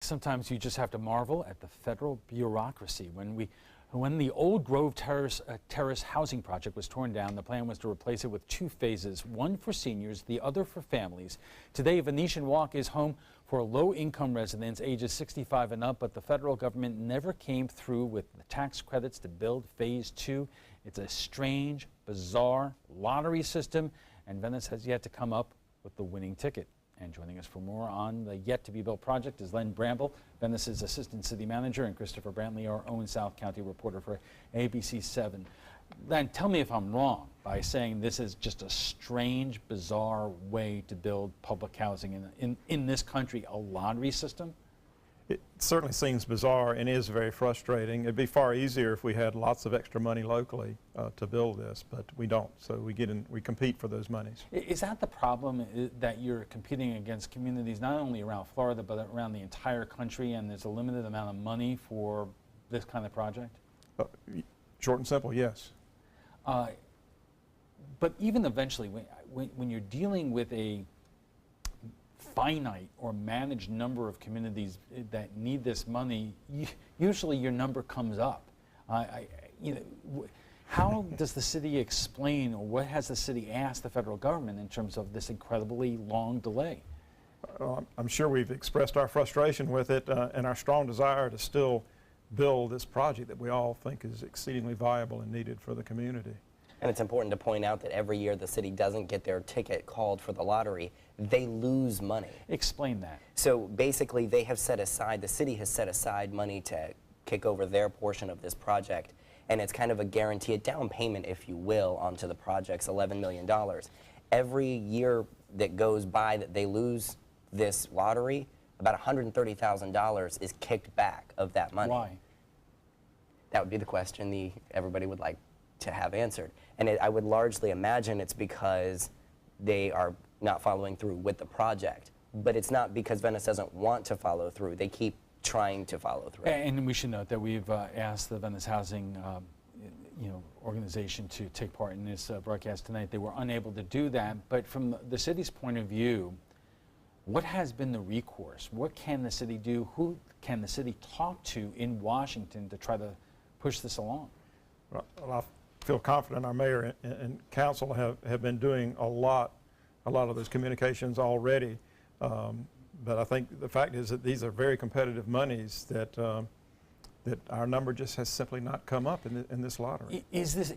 Sometimes you just have to marvel at the federal bureaucracy. When the old Grove Terrace housing project was torn down, the plan was to replace it with two phases, one for seniors, the other for families. Today, Venetian Walk is home for low-income residents ages 65 and up, but the federal government never came through with the tax credits to build phase two. It's a strange, bizarre lottery system, and Venice has yet to come up with the winning ticket. And joining us for more on the yet-to-be-built project is Len Bramble, Venice's Assistant City Manager, and Christopher Brantley, our own South County reporter for ABC 7. Len, tell me if I'm wrong by saying this is just a strange, bizarre way to build public housing in this country, a lottery system? It certainly seems bizarre and is very frustrating. It'd be far easier if we had lots of extra money locally to build this, but we don't. So we compete for those monies. Is that the problem, that you're competing against communities not only around Florida but around the entire country, and there's a limited amount of money for this kind of project? Short and simple, yes. But even eventually, when you're dealing with a finite or managed number of communities that need this money, usually your number comes up. How does the city explain, or what has the city asked the federal government in terms of this incredibly long delay? I'm sure we've expressed our frustration with it and our strong desire to still build this project that we all think is exceedingly viable and needed for the community. And it's important to point out that every year the city doesn't get their ticket called for the lottery, they lose money. Explain that. So basically they have set aside, the city has set aside money to kick over their portion of this project, and it's kind of a guarantee, a down payment, if you will, onto the project's $11 million. Every year that goes by that they lose this lottery, about $130,000 is kicked back of that money. Why? That would be the question everybody would like to have answered. And I would largely imagine it's because they are not following through with the project. But it's not because Venice doesn't want to follow through. They keep trying to follow through. And we should note that we've asked the Venice Housing organization to take part in this broadcast tonight. They were unable to do that. But from the city's point of view, what has been the recourse? What can the city do? Who can the city talk to in Washington to try to push this along? Well, I feel confident our mayor and council have been doing a lot of those communications already. But I think the fact is that these are very competitive monies that our number just has simply not come up in this lottery. Is this,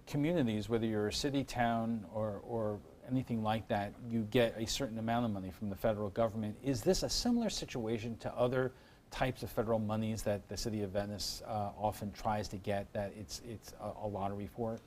communities, whether you're a city, town, or anything like that, you get a certain amount of money from the federal government. Is this a similar situation to other types of federal monies that the city of Venice often tries to get, that it's a lottery for it?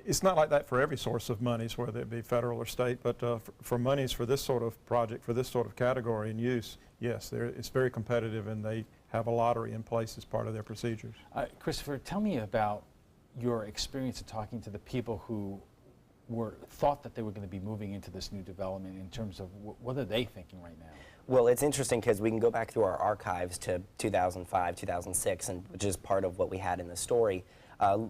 It's not like that for every source of monies, whether it be federal or state, but for monies for this sort of project, for this sort of category and use, yes, it's very competitive, and they have a lottery in place as part of their procedures. Christopher, tell me about your experience of talking to the people who thought that they were going to be moving into this new development, in terms of what are they thinking right now? Well, it's interesting because we can go back through our archives to 2005, 2006, and which is part of what we had in the story.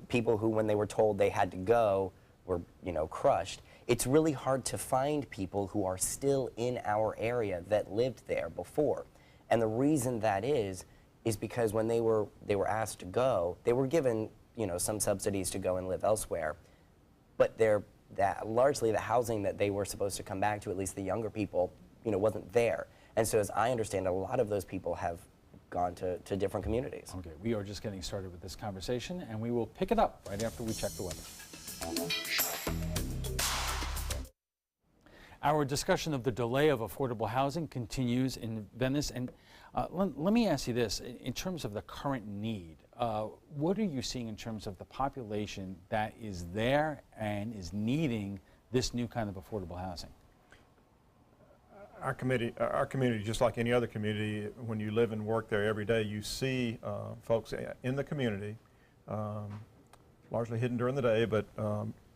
People who, when they were told they had to go, were, crushed. It's really hard to find people who are still in our area that lived there before. And the reason that is because when they were asked to go, they were given, some subsidies to go and live elsewhere. But largely the housing that they were supposed to come back to, at least the younger people, wasn't there. And so as I understand, a lot of those people have gone to different communities. Okay, we are just getting started with this conversation, and we will pick it up right after we check the weather. Our discussion of the delay of affordable housing continues in Venice, and let me ask you this. In terms of the current need, what are you seeing in terms of the population that is there and is needing this new kind of affordable housing? Our community, just like any other community, when you live and work there every day, you see folks in the community, largely hidden during the day, but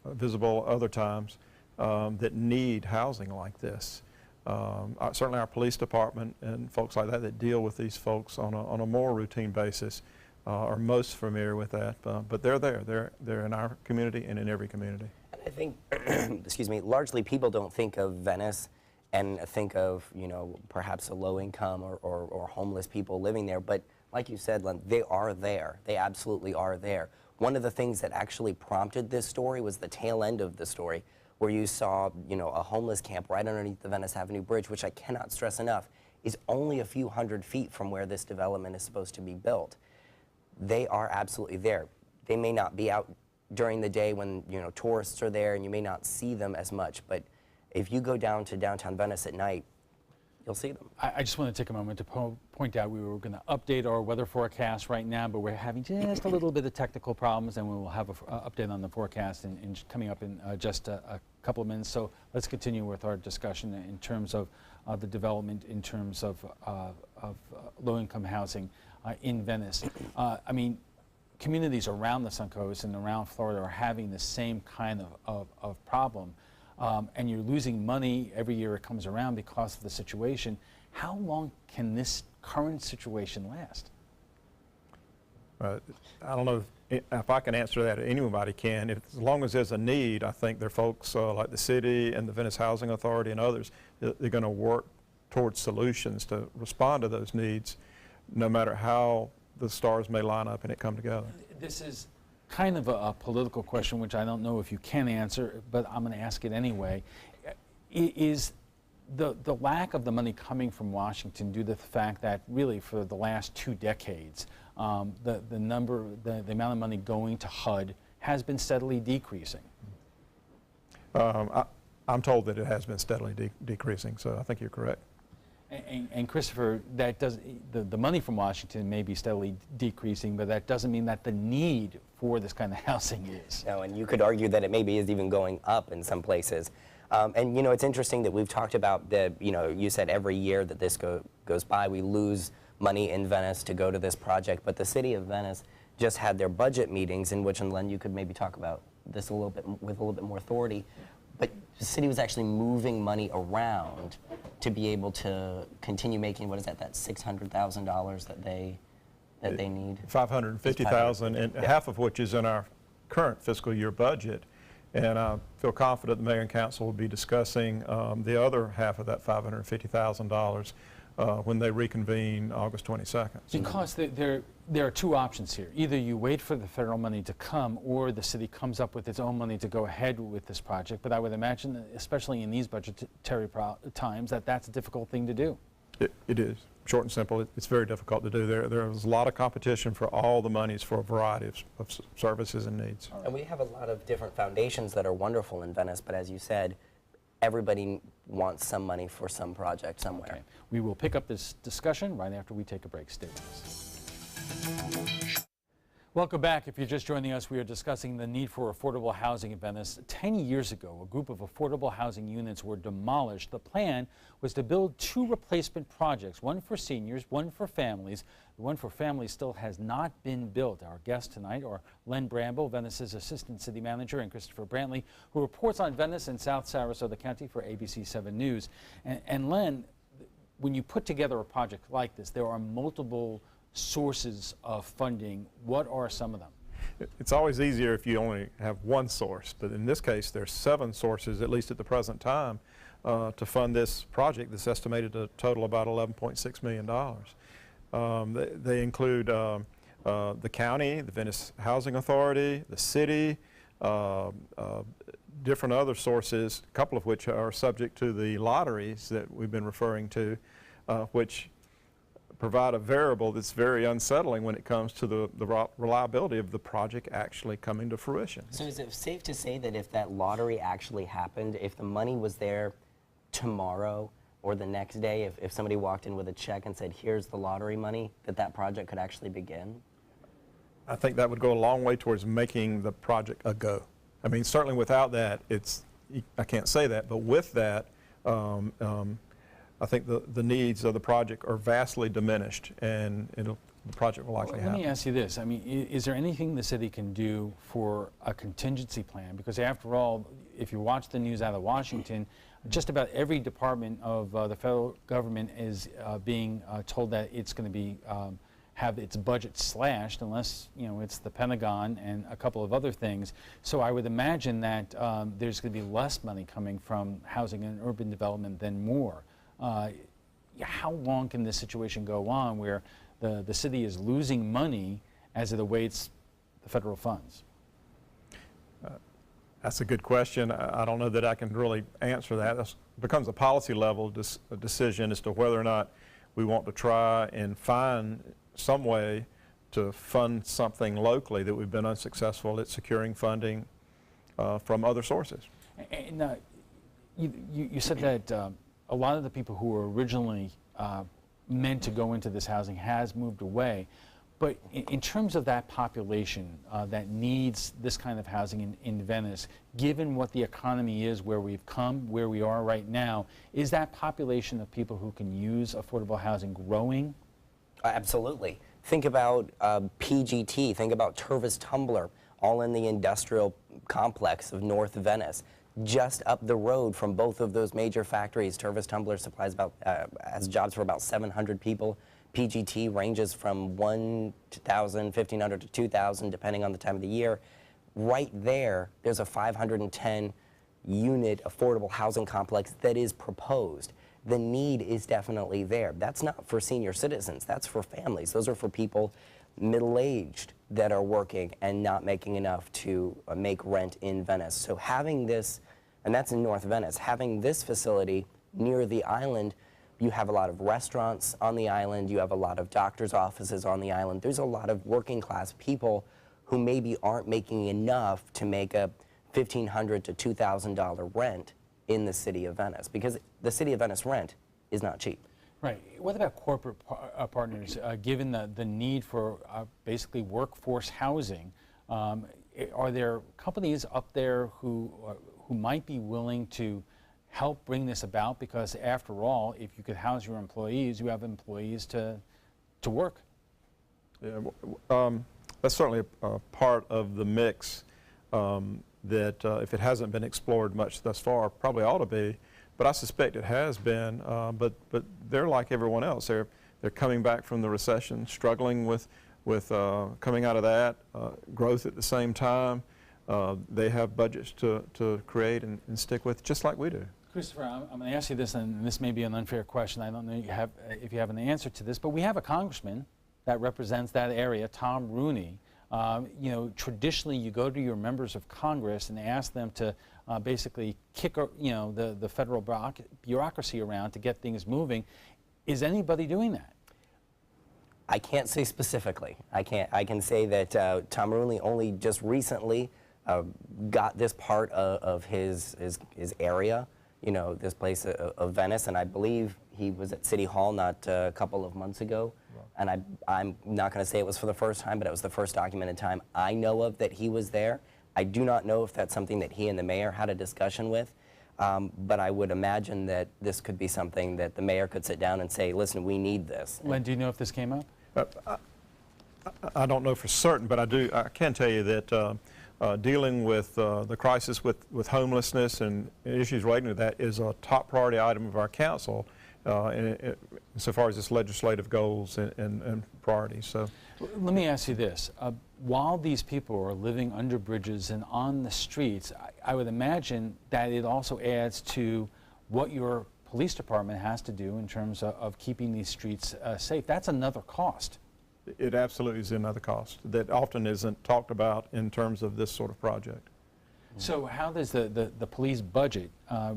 visible other times, that need housing like this. Certainly our police department and folks like that deal with these folks on a more routine basis are most familiar with that, but they're there. They're in our community and in every community. And I think, excuse me, largely people don't think of Venice and think of, you know, perhaps a low income or homeless people living there. But like you said, Len, they are there. They absolutely are there. One of the things that actually prompted this story was the tail end of the story, where you saw, you know, a homeless camp right underneath the Venice Avenue Bridge, which I cannot stress enough, is only a few hundred feet from where this development is supposed to be built. They are absolutely there. They may not be out during the day when, you know, tourists are there and you may not see them as much, but if you go down to downtown Venice at night, you'll see them. I just want to take a moment to point out we were going to update our weather forecast right now, but we're having just a little bit of technical problems, and we will have an update on the forecast coming up in just a couple of minutes. So let's continue with our discussion in terms of the development, in terms of low-income housing in Venice. I mean, communities around the Sun Coast and around Florida are having the same kind of problem. And you're losing money every year it comes around because of the situation. How long can this current situation last? I don't know if I can answer that. Anybody can. As long as there's a need, I think there are folks like the city and the Venice Housing Authority and others, they're going to work towards solutions to respond to those needs, no matter how the stars may line up and it come together. This is kind of a political question, which I don't know if you can answer, but I'm going to ask it anyway. Is the lack of the money coming from Washington due to the fact that really for the last 2 decades, the amount of money going to HUD has been steadily decreasing? I'm told that it has been steadily decreasing, so I think you're correct. And Christopher, that does the money from Washington may be steadily decreasing, but that doesn't mean that the need for this kind of housing is. No, and you could argue that it maybe is even going up in some places. And you know, it's interesting that we've talked about the, you know, you said every year that this goes by, we lose money in Venice to go to this project, but the city of Venice just had their budget meetings, in which, and Len, you could maybe talk about this a little bit with a little bit more authority, but the city was actually moving money around to be able to continue making, what is that $600,000 that they need? $550,000, and half of which is in our current fiscal year budget. And I feel confident the mayor and council will be discussing the other half of that $550,000 when they reconvene August 22nd. Because there are 2 options here. Either you wait for the federal money to come, or the city comes up with its own money to go ahead with this project. But I would imagine, that, especially in these budgetary times, that that's a difficult thing to do. It is. Short and simple, it's very difficult to do. There is a lot of competition for all the monies for a variety of services and needs. And we have a lot of different foundations that are wonderful in Venice, but as you said, everybody wants some money for some project somewhere. Okay. We will pick up this discussion right after we take a break. Stay with us. Welcome back. If you're just joining us, we are discussing the need for affordable housing in Venice. 10 years ago, a group of affordable housing units were demolished. The plan was to build 2 replacement projects, one for seniors, one for families. The one for families still has not been built. Our guests tonight are Len Bramble, Venice's Assistant City Manager, and Christopher Brantley, who reports on Venice and South Sarasota County for ABC 7 News. And Len, when you put together a project like this, there are multiple sources of funding. What are some of them? It's always easier if you only have one source, but in this case there's 7 sources, at least at the present time, to fund this project that's estimated to total about $11.6 million. They include the county, the Venice Housing Authority, the city, different other sources, a couple of which are subject to the lotteries that we've been referring to, which provide a variable that's very unsettling when it comes to the reliability of the project actually coming to fruition. So is it safe to say that if that lottery actually happened, if the money was there tomorrow or the next day, if somebody walked in with a check and said, here's the lottery money, that project could actually begin? I think that would go a long way towards making the project a go. I mean, certainly without that, I can't say that, but with that, I think the needs of the project are vastly diminished, and the project will likely happen. Let me ask you this. I mean, is there anything the city can do for a contingency plan? Because after all, if you watch the news out of Washington, just about every department of the federal government is being told that it's going to be have its budget slashed unless, it's the Pentagon and a couple of other things. So I would imagine that there's going to be less money coming from housing and urban development than more. How long can this situation go on where the city is losing money as it awaits the federal funds? That's a good question. I don't know that I can really answer that. It becomes a policy level decision as to whether or not we want to try and find some way to fund something locally that we've been unsuccessful at securing funding from other sources. And you said that a lot of the people who were originally meant to go into this housing has moved away. But in terms of that population that needs this kind of housing in Venice, given what the economy is, where we've come, where we are right now, is that population of people who can use affordable housing growing? Absolutely. Think about PGT, think about Tervis Tumbler, all in the industrial complex of North Venice. Just up the road from both of those major factories, Tervis Tumbler supplies has jobs for about 700 people. PGT ranges from 1,000, 1,500 to 2,000, depending on the time of the year. Right there's a 510 unit affordable housing complex that is proposed. The need is definitely there. That's not for senior citizens, that's for families. Those are for people middle-aged that are working and not making enough to make rent in Venice. So having this, and that's in North Venice, having this facility near the island, you have a lot of restaurants on the island, you have a lot of doctor's offices on the island. There's a lot of working class people who maybe aren't making enough to make a $1,500 to $2,000 rent in the city of Venice, because the city of Venice rent is not cheap. Right. What about corporate partners? Given the need for basically workforce housing, are there companies up there who might be willing to help bring this about? Because after all, if you could house your employees, you have employees to work. Yeah, that's certainly a part of the mix that if it hasn't been explored much thus far, probably ought to be. But I suspect it has been. But they're like everyone else. They're coming back from the recession, struggling with coming out of that, growth at the same time. They have budgets to create and stick with, just like we do. Christopher, I'm going to ask you this, and this may be an unfair question. I don't know if you have an answer to this, but we have a congressman that represents that area, Tom Rooney. Traditionally, you go to your members of Congress and ask them to basically kick, the federal bureaucracy around to get things moving. Is anybody doing that? I can't say specifically. I can say that Tom Rooney only just recently got this part of his area, this place of Venice, and I believe he was at City Hall not a couple of months ago. Right. And I'm not going to say it was for the first time, but it was the first documented time I know of that he was there. I do not know if that's something that he and the mayor had a discussion with, but I would imagine that this could be something that the mayor could sit down and say, listen, we need this. Len, do you know if this came up? I don't know for certain, but I can tell you that dealing with the crisis with homelessness and issues relating to that is a top priority item of our council so far as its legislative goals and priorities. So, let me ask you this. While these people are living under bridges and on the streets, I would imagine that it also adds to what your police department has to do in terms of keeping these streets safe. That's another cost. It absolutely is another cost that often isn't talked about in terms of this sort of project. So how does the police budget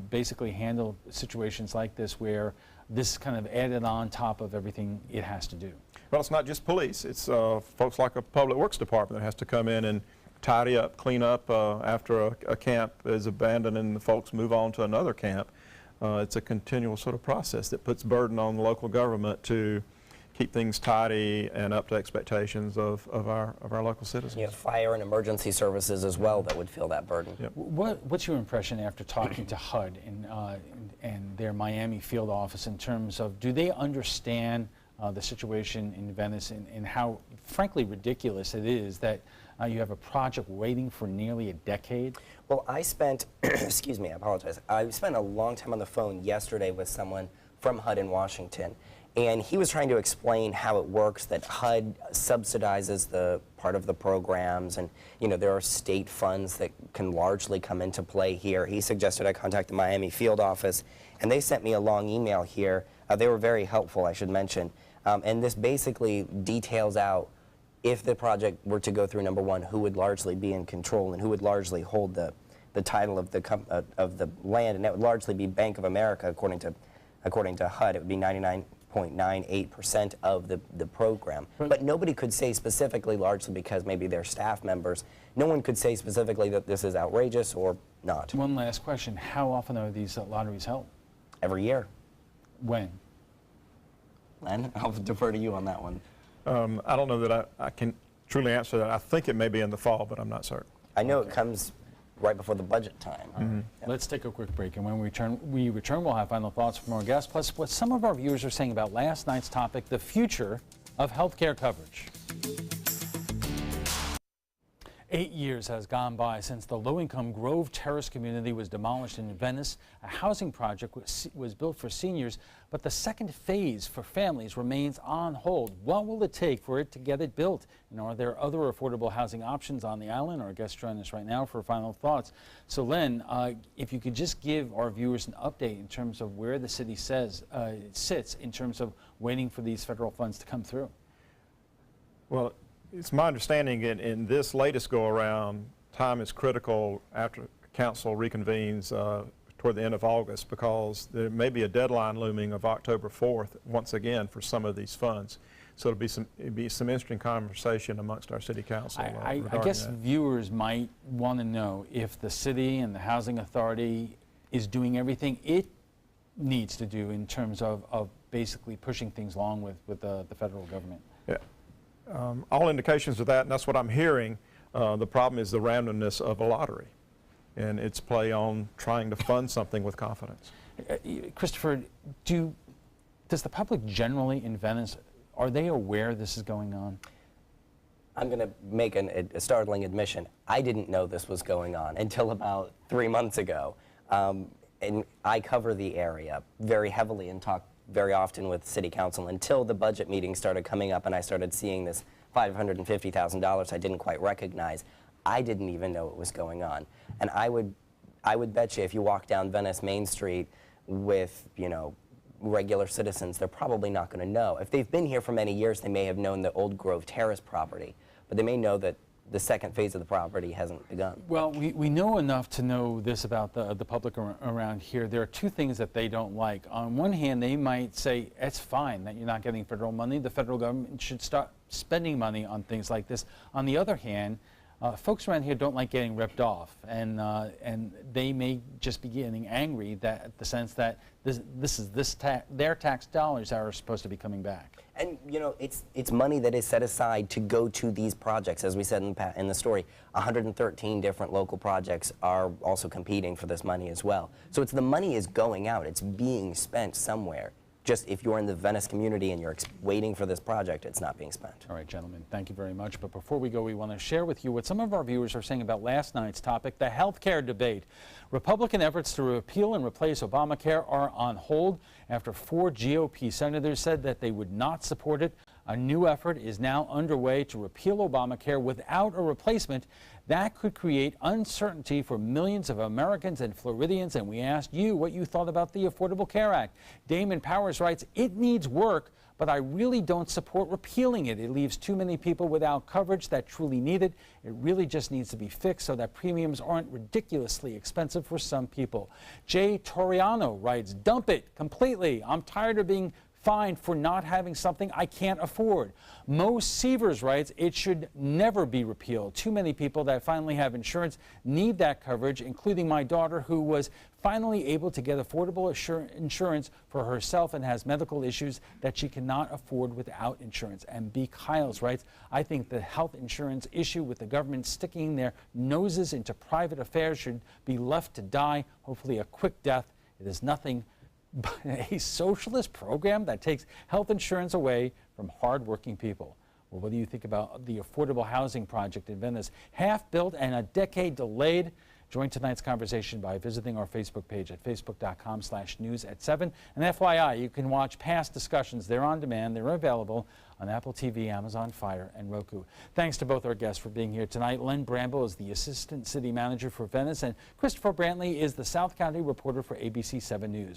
basically handle situations like this where this is kind of added on top of everything it has to do? Well, it's not just police. It's folks like a public works department that has to come in and tidy up, clean up after a camp is abandoned and the folks move on to another camp. It's a continual sort of process that puts burden on the local government to keep things tidy and up to expectations of our local citizens. You have fire and emergency services as well that would feel that burden. Yep. What's your impression after talking to HUD and their Miami field office in terms of, do they understand the situation in Venice and how frankly ridiculous it is that you have a project waiting for nearly a decade? Well, I spent, excuse me, I apologize. I spent a long time on the phone yesterday with someone from HUD in Washington. And he was trying to explain how it works, that HUD subsidizes the part of the programs, and there are state funds that can largely come into play here. He suggested I contact the Miami field office, and they sent me a long email here. They were very helpful, I should mention. And this basically details out, if the project were to go through, number one, who would largely be in control and who would largely hold the title of the land, and that would largely be Bank of America, according to HUD. It would be 99.98% of the program. But nobody could say specifically, largely because maybe they're staff members, no one could say specifically that this is outrageous or not. One last question. How often are these lotteries held? Every year. When? Len, I'll defer to you on that one. I don't know that I can truly answer that. I think it may be in the fall, but I'm not certain. I know it comes right before the budget time. Mm-hmm. Yep. Let's take a quick break, and when we return, we'll have final thoughts from our guests, plus what some of our viewers are saying about last night's topic, the future of healthcare coverage. 8 years has gone by since the low-income Grove Terrace community was demolished in Venice. A housing project was built for seniors, but the second phase for families remains on hold. What will it take for it to get it built? And are there other affordable housing options on the island? Our guests join us right now for final thoughts. So, Len, if you could just give our viewers an update in terms of where the city says it sits in terms of waiting for these federal funds to come through. Well, it's my understanding in this latest go-around, time is critical after council reconvenes toward the end of August, because there may be a deadline looming of October 4th once again for some of these funds. So it'll be some interesting conversation amongst our city council. I guess viewers might want to know if the city and the housing authority is doing everything it needs to do in terms of basically pushing things along with the federal government. Yeah. All indications of that, and that's what I'm hearing. The problem is the randomness of a lottery and its play on trying to fund something with confidence. Christopher, does the public generally in Venice, are they aware this is going on? I'm going to make a startling admission. I didn't know this was going on until about 3 months ago. And I cover the area very heavily and talk very often with city council until the budget meeting started coming up and I started seeing this $550,000 I didn't quite recognize. I didn't even know it was going on. And I would bet you if you walk down Venice Main Street with, regular citizens, they're probably not going to know. If they've been here for many years, they may have known the old Grove Terrace property, but they may know that the second phase of the property hasn't begun. Well, we know enough to know this about the public around here. There are two things that they don't like. On one hand, they might say, it's fine that you're not getting federal money. The federal government should start spending money on things like this. On the other hand, folks around here don't like getting ripped off, and they may just be getting angry that the sense that their tax dollars are supposed to be coming back. And it's money that is set aside to go to these projects. As we said in the story, 113 different local projects are also competing for this money as well. So the money is going out. It's being spent somewhere. Just if you're in the Venice community and you're waiting for this project, it's not being spent. All right, gentlemen, thank you very much. But before we go, we want to share with you what some of our viewers are saying about last night's topic, the health care debate. Republican efforts to repeal and replace Obamacare are on hold after 4 GOP senators said that they would not support it. A new effort is now underway to repeal Obamacare without a replacement. That could create uncertainty for millions of Americans and Floridians, and we asked you what you thought about the Affordable Care Act. Damon Powers writes, it needs work, but I really don't support repealing it. It leaves too many people without coverage that truly need it. It really just needs to be fixed so that premiums aren't ridiculously expensive for some people. Jay Toriano writes, dump it completely. I'm tired of being fined for not having something I can't afford. Mo Sievers writes, it should never be repealed. Too many people that finally have insurance need that coverage, including my daughter, who was finally able to get affordable insurance for herself and has medical issues that she cannot afford without insurance. And B. Kyles writes, I think the health insurance issue with the government sticking their noses into private affairs should be left to die, hopefully a quick death. It is nothing but a socialist program that takes health insurance away from hardworking people. Well, what do you think about the affordable housing project in Venice? Half built and a decade delayed. Join tonight's conversation by visiting our Facebook page at facebook.com/news@7. And FYI, you can watch past discussions. They're on demand. They're available on Apple TV, Amazon Fire, and Roku. Thanks to both our guests for being here tonight. Len Bramble is the Assistant City Manager for Venice, and Christopher Brantley is the South County reporter for ABC 7 News.